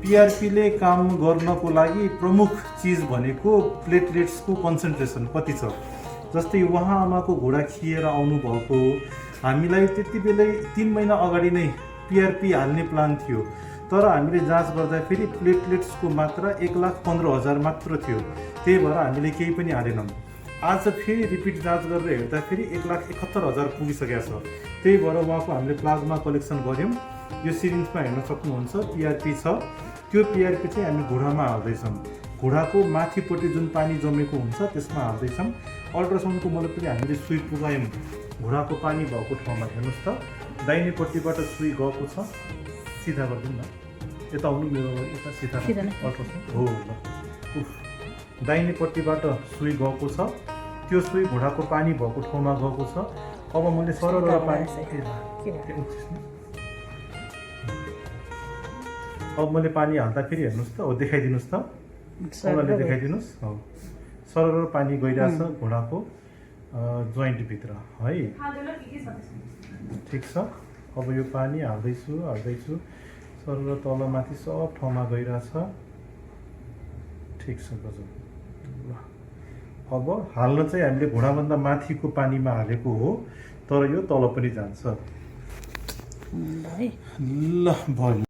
पिआरपीले काम गर्नको लागि प्रमुख चिज भनेको प्लेटलेट्सको कन्सन्ट्रेसन कति छ। जस्तै उहाँ आमाको घुँडा खिएर आउनुभएको, हामीलाई त्यति बेलै 3 महिना अगाडि नै पिआरपी हाल्ने प्लान थियो, तर हामीले जाँच गर्दाखेरि प्लेटलेट्सको मात्रा 1,15,000 मात्र थियो। त्यही भएर हामीले केही पनि हालेनौँ। आज फेरि रिपिट जाँच गरेर हेर्दाखेरि 1,71,000 पुगिसकेको छ। त्यही भएर उहाँको हामीले प्लाज्मा कलेक्सन गऱ्यौँ। यो सिरिन्जमा हेर्न सक्नुहुन्छ पिआरपी छ। त्यो पिआरपी चाहिँ हामी घुँडामा हाल्दैछौँ। घुँडाको माथिपट्टि जुन पानी जमेको हुन्छ त्यसमा हाल्दैछौँ। अल्ट्रासाउन्डको मतलब पनि हामीले सुई पुगायौँ घुँडाको पानी भएको ठाउँमा। हेर्नुहोस् त, दाहिनेपट्टिबाट सुई गएको छ। सिधा गरिदिउँ न, यता आउनु, मेरो यता सिधा अल्ट्रासाउन्ड हो ल। दाहिनेपट्टिबाट सुई गएको छ। त्यो सुई घुँडाको पानी भएको ठाउँमा गएको छ। अब मैले सरल पानी, अब मैले पानी हाल्दाखेरि हेर्नुहोस् त, हो देखाइदिनुहोस् त, उहाँले देखाइदिनुहोस्। हो, सरल पानी गइरहेछ घुँडाको जोइन्टभित्र है। ठिक छ। अब यो पानी हाल्दैछु सरल तलमाथि सब ठाउँमा गइरहेछ। ठिक छ, गजब। ल, अब हाल्न चाहिँ हामीले घुँडाभन्दा माथिको पानीमा हालेको हो, तर यो तल पनि जान्छ। ल भयो।